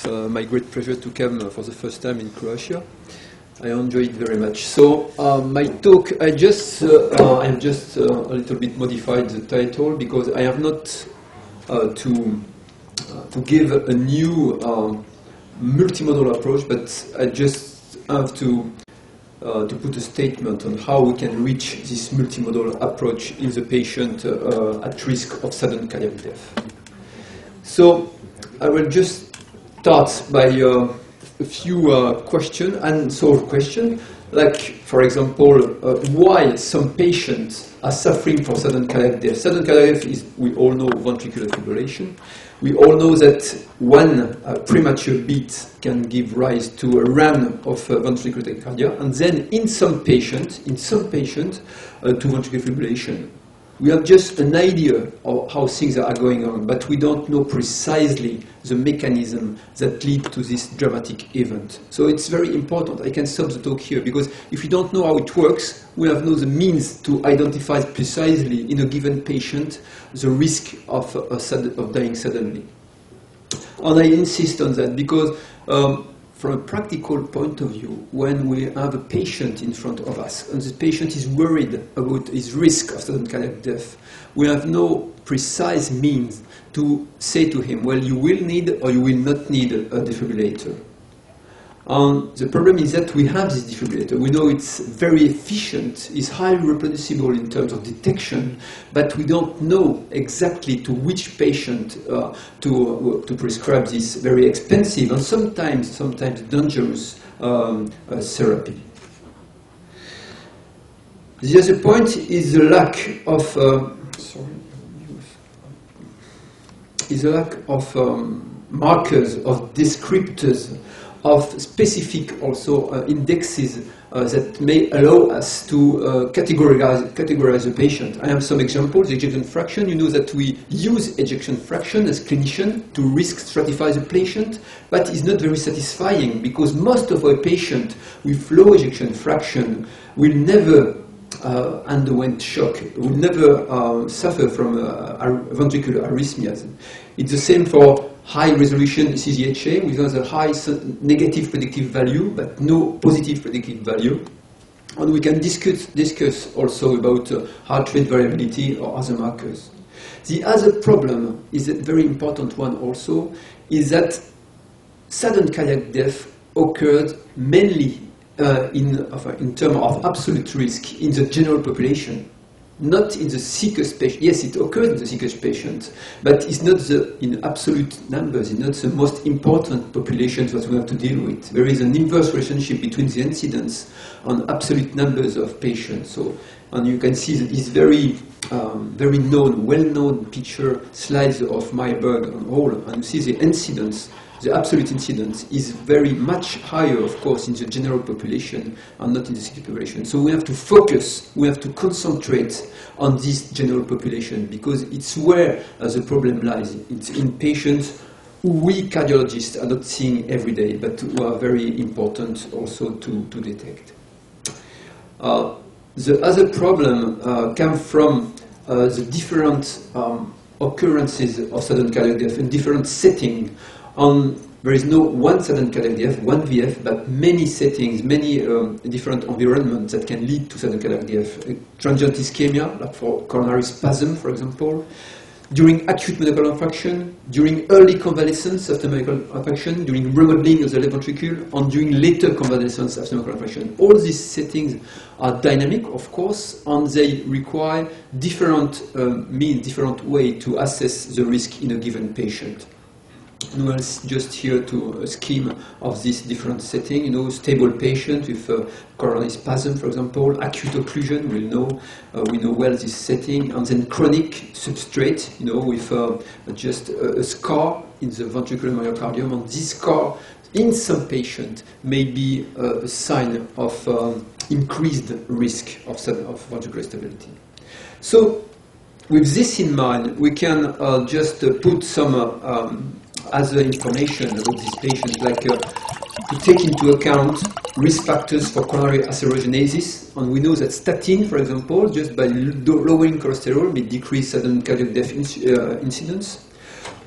It's my great pleasure to come for the first time in Croatia. I enjoy it very much. So my talk, I'm just a little bit modified the title because I have not to give a new multimodal approach, but I just have to put a statement on how we can reach this multimodal approach in the patient at risk of sudden cardiac death. So I will just start by a few questions, unsolved questions, like, for example, why some patients are suffering from sudden cardiac death. Sudden cardiac death is, we all know, ventricular fibrillation. We all know that one premature beat can give rise to a run of ventricular tachycardia, and then in some patients, to ventricular fibrillation. We have just an idea of how things are going on, but we don't know precisely the mechanism that lead to this dramatic event. So it's very important. I can stop the talk here, because if we don't know how it works, we have no the means to identify precisely in a given patient the risk of dying suddenly. And I insist on that because from a practical point of view, when we have a patient in front of us and the patient is worried about his risk of sudden cardiac death, we have no precise means to say to him, well, you will need or you will not need a defibrillator. The problem is that we have this defibrillator. We know it's very efficient, it's highly reproducible in terms of detection, but we don't know exactly to which patient to prescribe this very expensive and sometimes dangerous therapy. The other point is the lack of markers, of descriptors, of specific also indexes that may allow us to categorize a patient. I have some examples. Ejection fraction. You know that we use ejection fraction as clinicians to risk stratify the patient, but it's not very satisfying because most of our patients with low ejection fraction will never underwent shock, will never suffer from ventricular arrhythmias. It's the same for high-resolution CGHA with a high negative predictive value, but no positive predictive value. And we can discuss also about heart rate variability or other markers. The other problem is a very important one also, is that sudden cardiac death occurred mainly in terms of absolute risk in the general population. Not in the sickest patient. Yes, it occurred in the sickest patient, but it's not in absolute numbers. It's not the most important populations that we have to deal with. There is an inverse relationship between the incidence and absolute numbers of patients. So, and you can see that these very well-known picture slides of Meyerberg and all, and you see the incidence. The absolute incidence is very much higher, of course, in the general population and not in the sick population. So we have to focus, we have to concentrate on this general population because it's where the problem lies. It's in patients who we cardiologists are not seeing every day, but who are very important also to detect. The other problem comes from the different occurrences of sudden cardiac death in different settings. There is no one sudden cardiac death, one VF, but many settings, many different environments that can lead to sudden cardiac death. Transient ischemia, like for coronary spasm, for example, during acute myocardial infarction, during early convalescence after myocardial infarction, during remodeling of the left ventricle, and during later convalescence after myocardial infarction. All these settings are dynamic, of course, and they require different means, different way to assess the risk in a given patient. And we'll just here to a scheme of this different setting. You know, stable patient with coronary spasm, for example, acute occlusion. we know well this setting, and then chronic substrate. You know, with just a scar in the ventricular myocardium, and this scar in some patient may be a sign of increased risk of ventricular stability. So, with this in mind, we can just put some other information about this patient, like to take into account risk factors for coronary atherosclerosis. And we know that statin, for example, just by lowering cholesterol, may decrease sudden cardiac death incidence.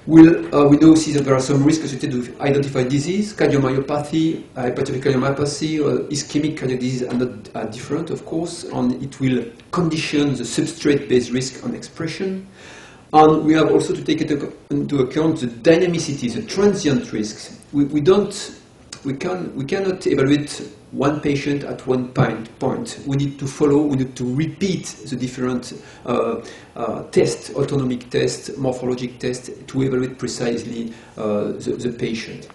We know see that there are some risks associated with identified disease, cardiomyopathy, hypertrophic cardiomyopathy, or ischemic cardiac disease are different, of course, and it will condition the substrate-based risk on expression. And we have also to take into account the dynamicity, the transient risks. We cannot evaluate one patient at one point. We need to follow, we need to repeat the different tests, autonomic tests, morphologic tests, to evaluate precisely the patient.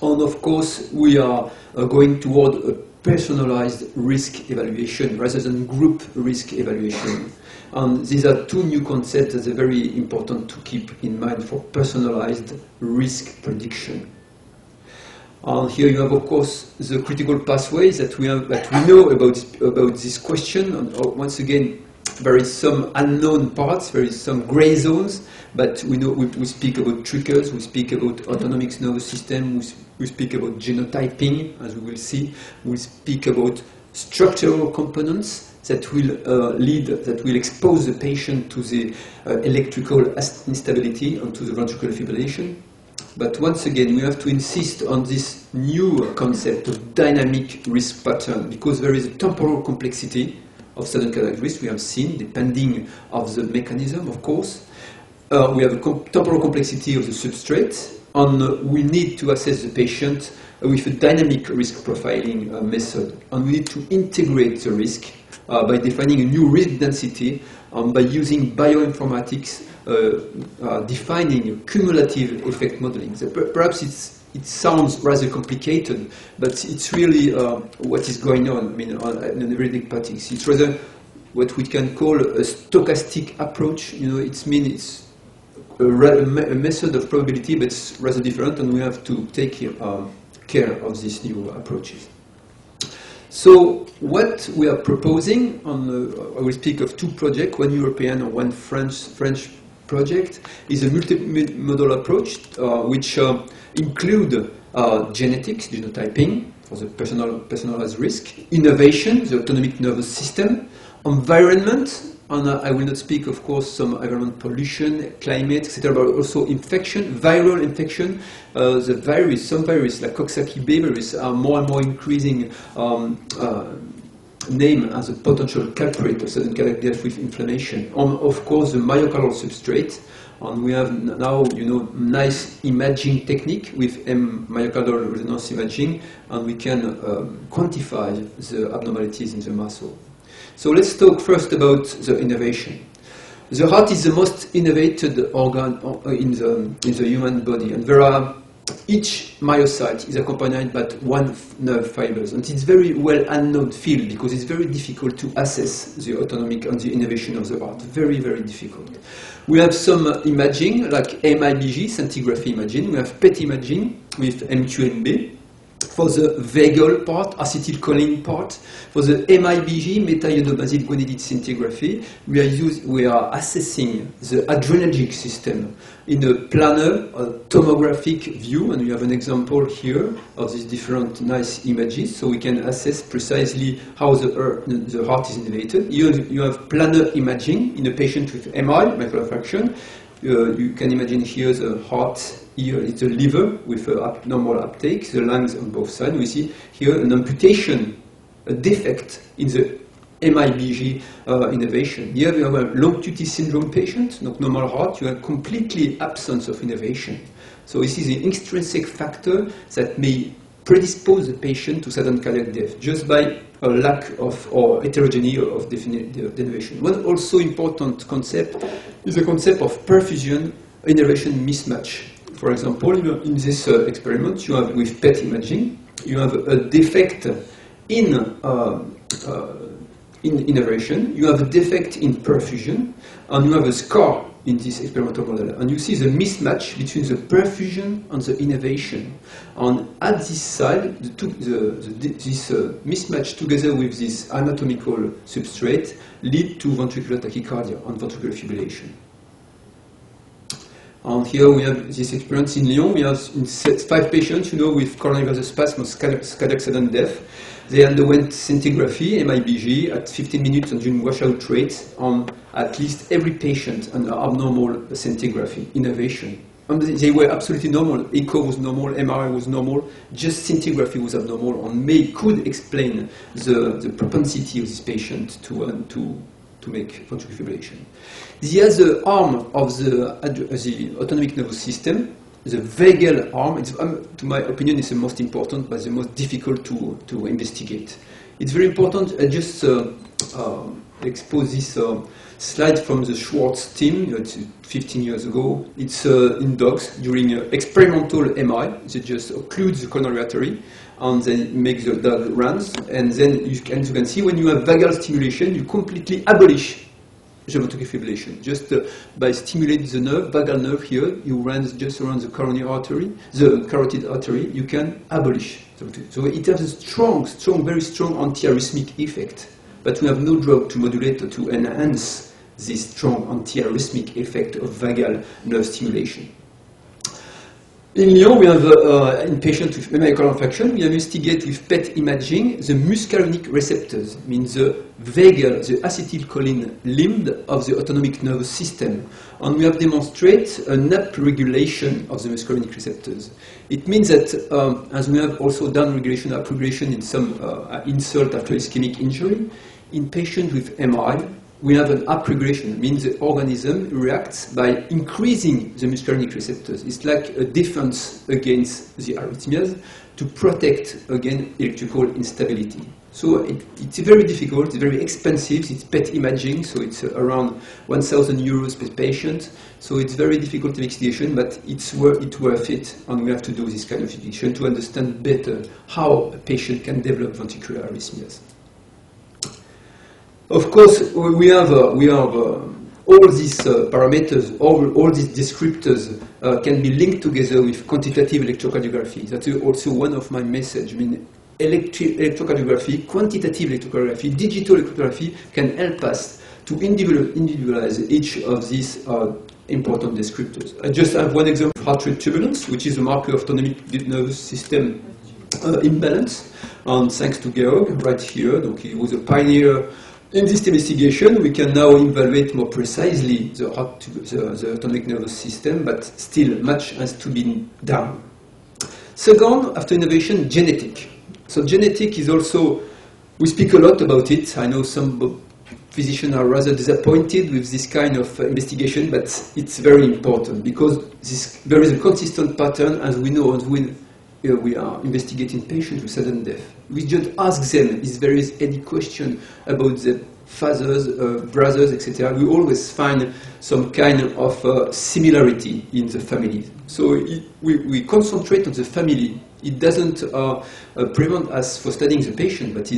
And of course, we are going toward a personalized risk evaluation rather than group risk evaluation. And these are two new concepts that are very important to keep in mind for personalized risk prediction. And here you have, of course, the critical pathways that we know about this question. And once again, there is some unknown parts, there is some gray zones, but we know we speak about triggers, we speak about autonomic nervous system, we speak about genotyping, as we will see, we speak about structural components that will expose the patient to the electrical instability and to the ventricular fibrillation. But once again, we have to insist on this new concept of dynamic risk pattern, because there is a temporal complexity of sudden cardiac risk we have seen, depending on the mechanism, of course. We have a temporal complexity of the substrate, and we need to assess the patient with a dynamic risk profiling method. And we need to integrate the risk by defining a new risk density by using bioinformatics, defining cumulative effect modeling. So perhaps it sounds rather complicated, but it's really what is going on. I mean, in everyday practice, it's rather what we can call a stochastic approach. You know, it's a method of probability, but it's rather different, and we have to take care of these new approaches. So what we are proposing, I will speak of two projects, one European and one French project, is a multimodal approach which include genetics, genotyping for the personalized risk, innovation, the autonomic nervous system, environment, and I will not speak, of course, some environment pollution, climate, etc., but also infection, viral infection. Some viruses like Coxsackie-B virus are more and more increasing name as a potential culprit of sudden cardiac death with inflammation. And of course, the myocardial substrate. And we have now, nice imaging technique with myocardial resonance imaging, and we can quantify the abnormalities in the muscle. So let's talk first about the innovation. The heart is the most innervated organ in the human body, and each myocyte is accompanied by one nerve fibers, and it's very well unknown field because it's very difficult to assess the autonomic and the innervation of the heart. Very, very difficult. We have some imaging like MIBG, scintigraphy imaging. We have PET imaging with M2MB. For the vagal part, acetylcholine part, for the MIBG, meta-iodobasil guanidine scintigraphy, we are assessing the adrenergic system in a planar tomographic view, and we have an example here of these different nice images, so we can assess precisely how the heart is innervated. You have planar imaging in a patient with MI, mitral infarction. You can imagine here the heart. Here it's the liver with abnormal uptake, the lungs on both sides. We see here an amputation, a defect in the MIBG innervation. Here we have a long QT syndrome patient, not normal heart. You have completely absence of innervation. So this is the intrinsic factor that may predispose the patient to sudden cardiac death just by a lack of or heterogeneity of denervation. One also important concept is the concept of perfusion innervation mismatch. For example, in this experiment, you have with PET imaging, you have a defect in innervation, you have a defect in perfusion, and you have a scar in this experimental model. And you see the mismatch between the perfusion and the innervation. And at this side, this mismatch together with this anatomical substrate lead to ventricular tachycardia and ventricular fibrillation. And here we have this experience in Lyon. We have 5 patients, with coronary vasospasm, cardiac sudden death. They underwent scintigraphy, MIBG, at 15 minutes and during washout rate on at least every patient, an abnormal scintigraphy, innervation. they were absolutely normal. Echo was normal, MRI was normal, just scintigraphy was abnormal, and could explain the propensity of this patient to make ventricular fibrillation. The other arm of the autonomic nervous system, the vagal arm, to my opinion, is the most important, but the most difficult to investigate. It's very important. I just expose this slide from the Schwartz team. It's 15 years ago. It's in dogs during experimental MRI. They just occlude the coronary artery and then make the dog runs. And then you can see when you have vagal stimulation, you completely abolish the ventricular fibrillation. Just by stimulating the nerve, vagal nerve here, you run just around the coronary artery, the carotid artery, you can abolish. So it has a strong, very strong antiarrhythmic effect. But we have no drug to modulate or to enhance this strong antiarrhythmic effect of vagal nerve stimulation. In Lyon, we have in patients with myocardial infarction, we investigate with PET imaging the muscarinic receptors, means the vagal, the acetylcholine limb of the autonomic nervous system. And we have demonstrated an upregulation of the muscarinic receptors. It means that, as we have also downregulation, upregulation in some insult after ischemic injury, in patients with MI, we have an upregulation. It means the organism reacts by increasing the muscarinic receptors. It's like a defense against the arrhythmias to protect against electrical instability. So it's very difficult, it's very expensive, it's PET imaging, so it's around 1,000 euros per patient. So it's very difficult investigation, but it's worth it, and we have to do this kind of investigation to understand better how a patient can develop ventricular arrhythmias. Of course, we have all these parameters, all these descriptors can be linked together with quantitative electrocardiography. That's also one of my messages. I mean, electrocardiography, quantitative electrocardiography, digital electrocardiography can help us to individualize each of these important descriptors. I just have one example of heart rate turbulence, which is a marker of autonomic nervous system imbalance. And thanks to Georg, right here, he was a pioneer in this investigation. We can now evaluate more precisely the autonomic nervous system, but still much has to be done. Second, after innovation, genetic. So genetic is also, we speak a lot about it. I know some physicians are rather disappointed with this kind of investigation, but it's very important because there is a consistent pattern, as we know, when we are investigating patients with sudden death. We just ask them if there is any question about the fathers, brothers, etc. We always find some kind of similarity in the family. So we concentrate on the family. It doesn't prevent us from studying the patient, but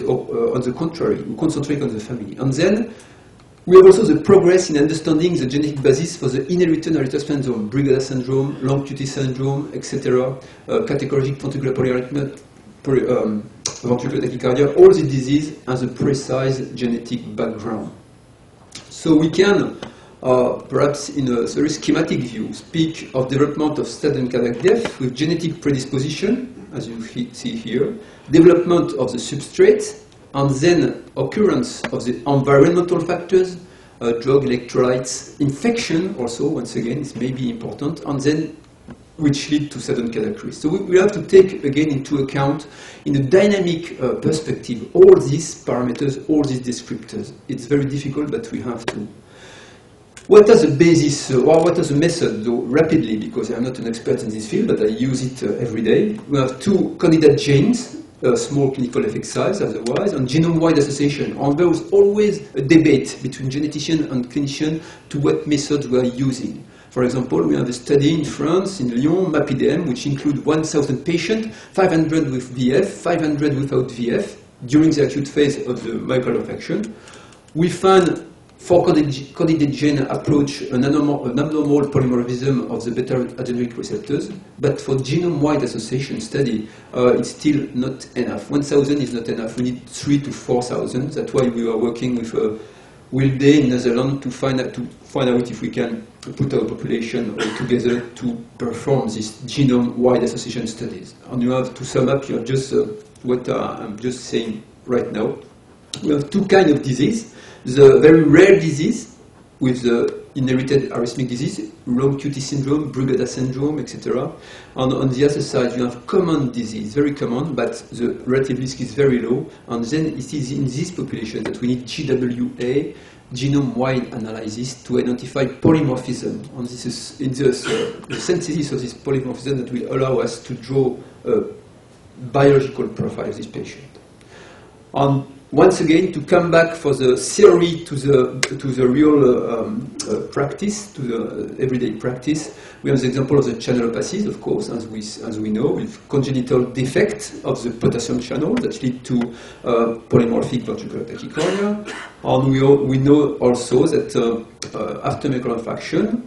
on the contrary, we concentrate on the family. And then we have also the progress in understanding the genetic basis for the inherited hereditary syndrome, Brugada syndrome, long QT syndrome, etc., categoric ventricular polyarrhythmia, ventricular tachycardia. All the disease has a precise genetic background. So we can, perhaps in a very schematic view, speak of development of sudden cardiac death with genetic predisposition, as you see here, development of the substrate, and then occurrence of the environmental factors, drug, electrolytes, infection also, once again, is maybe important, and then which lead to sudden cardiac arrest. So we have to take again into account, in a dynamic perspective, all these parameters, all these descriptors. It's very difficult, but we have to. What are the basis, or what are the methods, though, rapidly, because I'm not an expert in this field, but I use it every day. We have two candidate genes, small clinical effect size otherwise, and genome-wide association. And there was always a debate between genetician and clinician to what methods we are using. For example, we have a study in France, in Lyon, MAPIDEM, which include 1,000 patients, 500 with VF, 500 without VF, during the acute phase of the myocardial infarction. We find, for candidate gene approach, an abnormal polymorphism of the beta-adrenal receptors, but for genome-wide association study, it's still not enough. 1,000 is not enough. We need 3,000 to 4,000. That's why we are working with Wilde in Netherlands to find out if we can put our population all together to perform these genome-wide association studies. And you have to sum up, you have just what I'm just saying right now. We have two kinds of disease. The very rare disease with the inherited arrhythmic disease, long QT syndrome, Brugada syndrome, etc. And on the other side, you have common disease, very common, but the relative risk is very low. And then it is in this population that we need GWA, genome-wide analysis, to identify polymorphism. And this is the synthesis of this polymorphism that will allow us to draw a biological profile of this patient. And once again, to come back for the theory to the real practice, to the everyday practice, we have the example of the channelopathies, of course, as we know, with congenital defect of the potassium channel that lead to polymorphic ventricular tachycardia. And we know also that after myocardial infarction,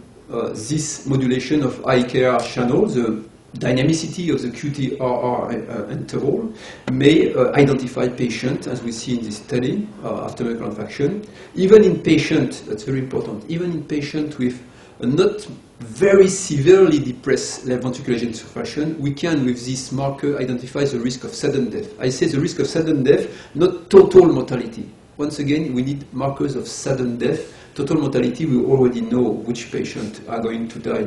this modulation of IKR channel, the dynamicity of the QT-RR interval, may identify patient, as we see in this study, after myocardial infarction. Even in patient, that's very important, even in patient with a not very severely depressed left ventricular infarction, we can, with this marker, identify the risk of sudden death. I say the risk of sudden death, not total mortality. Once again, we need markers of sudden death. Total mortality, we already know which patients are going to die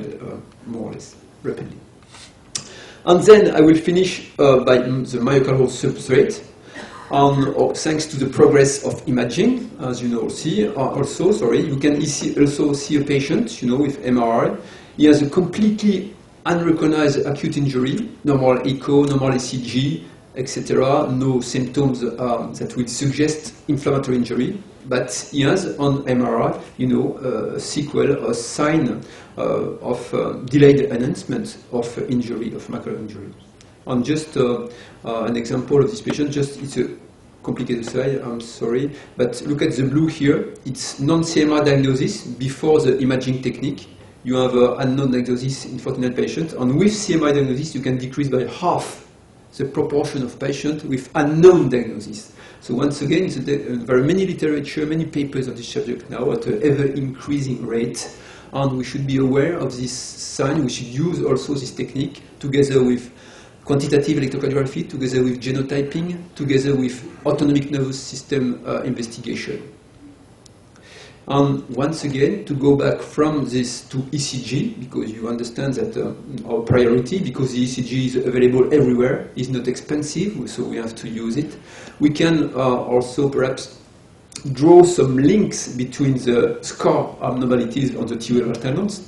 more or less rapidly. And then I will finish by the myocardial substrate. Thanks to the progress of imaging, as you know, you can also see a patient, with MRI. He has a completely unrecognized acute injury, normal echo, normal ECG, etc. No symptoms that will suggest inflammatory injury. But he has on MRI, a sequel, a sign of delayed enhancement of injury, of macular injury. And just an example of this patient, it's a complicated slide, I'm sorry, but look at the blue here. It's non-CMR diagnosis before the imaging technique. You have unknown diagnosis in 49 patients, and with CMR diagnosis, you can decrease by half the proportion of patients with unknown diagnosis. So once again, very many literature, many papers of this subject now at an ever-increasing rate, and we should be aware of this sign. We should use also this technique together with quantitative electrocardiography, together with genotyping, together with autonomic nervous system investigation. And once again, to go back from this to ECG, because you understand that our priority, because the ECG is available everywhere, is not expensive, so we have to use it. We can also perhaps draw some links between the scar abnormalities on the T-wave alternance.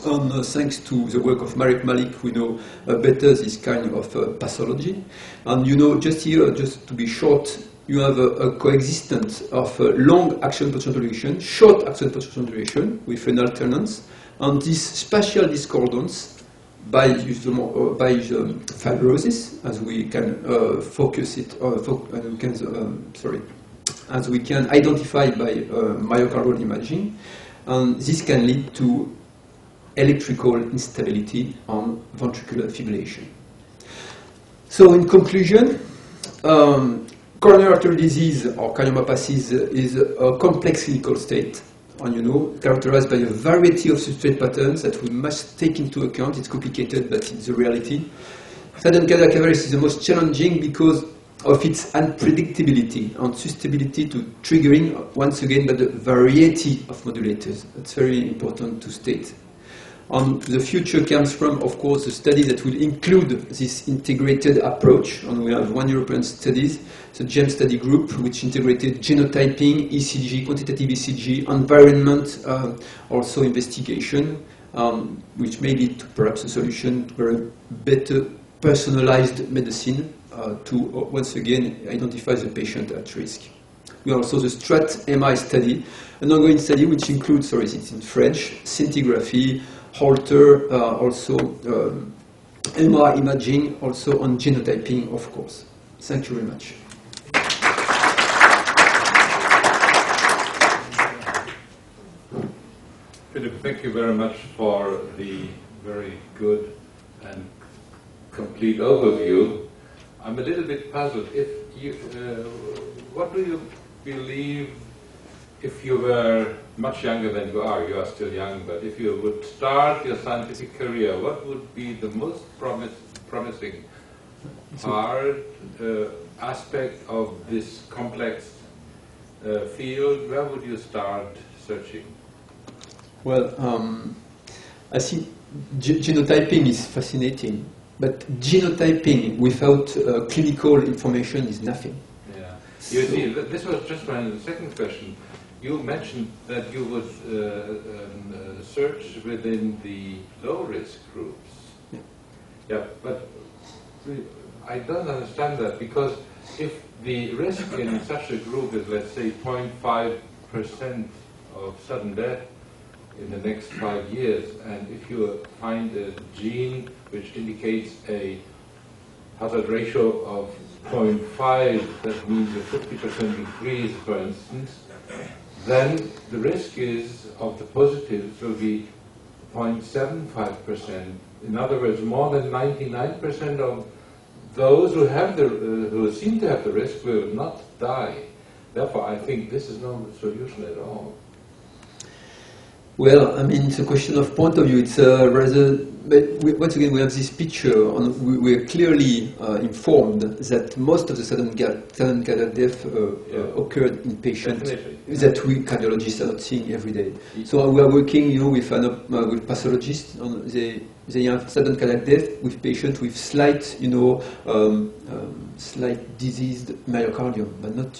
And thanks to the work of Marek Malik, we know better this kind of pathology. And just here, just to be short, you have a coexistence of long action potential duration, short action potential duration with an alternance, and this spatial discordance by the fibrosis, as we can focus it, as we can identify by myocardial imaging, and this can lead to electrical instability and ventricular fibrillation. So, in conclusion, coronary artery disease or cardiomyopathies is a complex clinical state, and characterized by a variety of substrate patterns that we must take into account. It's complicated, but it's the reality. Sudden cardiac arrest is the most challenging because of its unpredictability and susceptibility to triggering, once again, by the variety of modulators. That's very important to state. And the future comes from, of course, a study that will include this integrated approach. And we have one European study, the GEM study group, which integrated genotyping, ECG, quantitative ECG, environment, also investigation, which may lead to perhaps a solution for a better personalized medicine to, once again, identify the patient at risk. We have also the STRAT-MI study, an ongoing study which includes, it's in French, scintigraphy, Holter, also MRI imaging, also on genotyping, of course. Thank you very much. Philip, thank you very much for the very good and complete overview. I'm a little bit puzzled. What do you believe, if you were much younger than you are still young, but if you would start your scientific career, what would be the most promising part, aspect of this complex field? Where would you start searching? Well, I think genotyping is fascinating, but genotyping without clinical information is nothing. Yeah. You see, this was just my second question. You mentioned that you would search within the low-risk groups. Yeah. Yeah, but I don't understand that, because if the risk in such a group is, let's say, 0.5% of sudden death in the next 5 years, and if you find a gene which indicates a hazard ratio of 0.5, that means a 50% increase, for instance, then the risk is of the positives will be 0.75%. In other words, more than 99% of those who have who seem to have the risk will not die. Therefore, I think this is no solution at all. Well, I mean, it's a question of point of view. It's rather, but once again, we have this picture, and we are clearly informed that most of the sudden cardiac death occurred in patients that we cardiologists are not seeing every day. So we are working, with pathologists. They have sudden cardiac death with patients with slight, slight diseased myocardium, but not,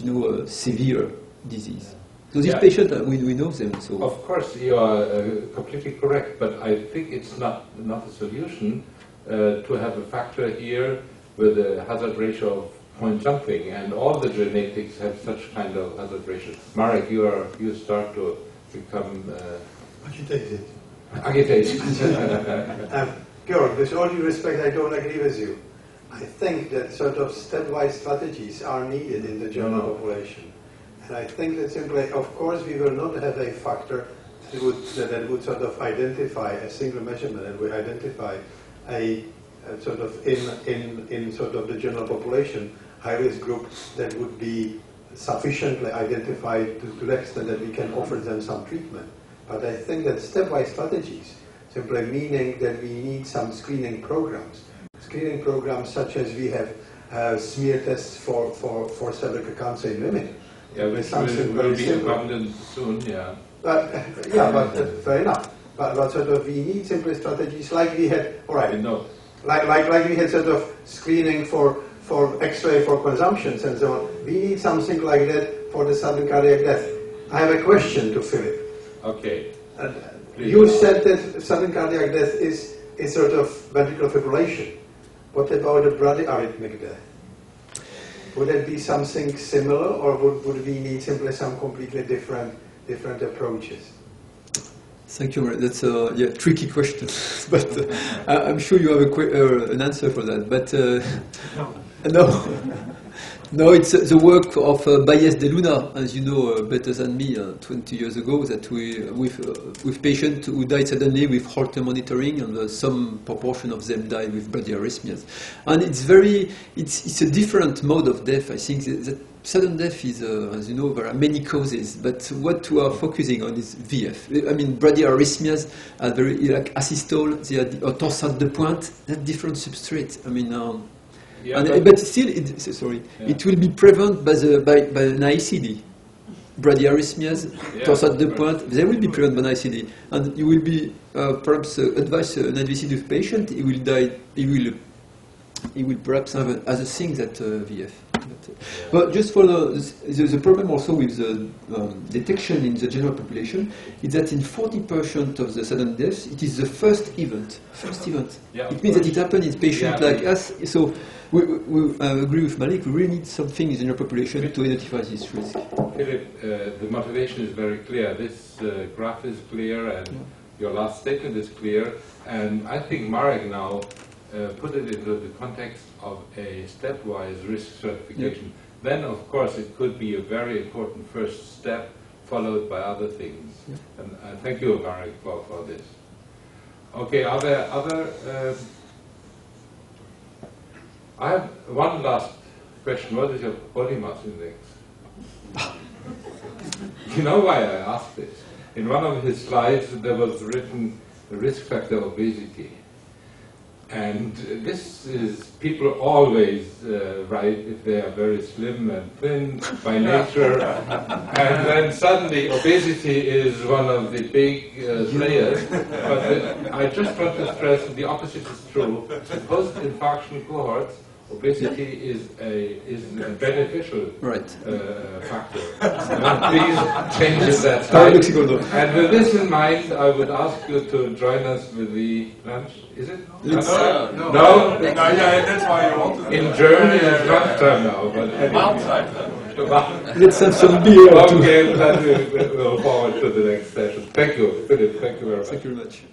severe disease. So these patients, we know them. So of course, you are completely correct, but I think it's not a solution to have a factor here with a hazard ratio of point something, and all the genetics have such kind of hazard ratio. Marek, you start to become agitated. Agitated. Georg, with all due respect, I don't agree with you. I think that sort of stepwise strategies are needed in the general population. And I think that simply, of course, we will not have a factor that would sort of identify a single measurement that would identify a sort of in sort of the general population high-risk group that would be sufficiently identified to the extent that we can offer them some treatment. But I think that stepwise strategies, simply meaning that we need some screening programs such as we have smear tests for cervical cancer in women. Yeah, which will be abundant soon, yeah. But fair enough. But sort of we need simply strategies like we had, all right, no. like we had sort of screening for X-ray for consumptions and so on. We need something like that for the sudden cardiac death. I have a question to Philip. Okay. You said that sudden cardiac death is sort of ventricular fibrillation. What about a bradyarrhythmic death? Would it be something similar, or would we need simply some completely different approaches? Thank you. That's a tricky question, but I'm sure you have an answer for that. But no, it's the work of Baez de Luna, as you know better than me, 20 years ago, that with patients who died suddenly with Holter monitoring, and some proportion of them died with bradyarrhythmias. And it's a different mode of death. I think that sudden death is, as you know, there are many causes, but what we are focusing on is VF. I mean, bradyarrhythmias are very, like asystole, they are torsade de pointe, that's different substrate. I mean, but still, it will be prevented by an ICD. Bradyarrhythmias, torsade de pointe, they will be prevented by an ICD, and you will be perhaps advise an advisive patient. He will die. He will perhaps have other things that VF. But just for the problem also with the detection in the general population is that in 40% of the sudden deaths, it is the first event. Yeah, it means that it happened in patients like us. So we agree with Malik. We really need something in the general population to identify this risk. Philip, the motivation is very clear. This graph is clear, and your last statement is clear. And I think Marek now put it into the context of a stepwise risk stratification. Then, of course, it could be a very important first step, followed by other things. And thank you, Marek, for this. Okay, are there other... I have one last question. What is your body mass index? You know why I asked this? In one of his slides, there was written the risk factor obesity. And this is, people always write if they are very slim and thin by nature, and then suddenly obesity is one of the big players. But I just want to stress the opposite is true. In post-infarction cohorts, obesity is a beneficial factor. Please change that side. And with this in mind, I would ask you to join us with the lunch. Is it? No. Yeah, that's why you want to. In Germany, it's lunchtime now. But Outside. Let's have some beer. Okay, then we'll forward to the next session. Thank you, Philip. Thank you very much. Thank you very much.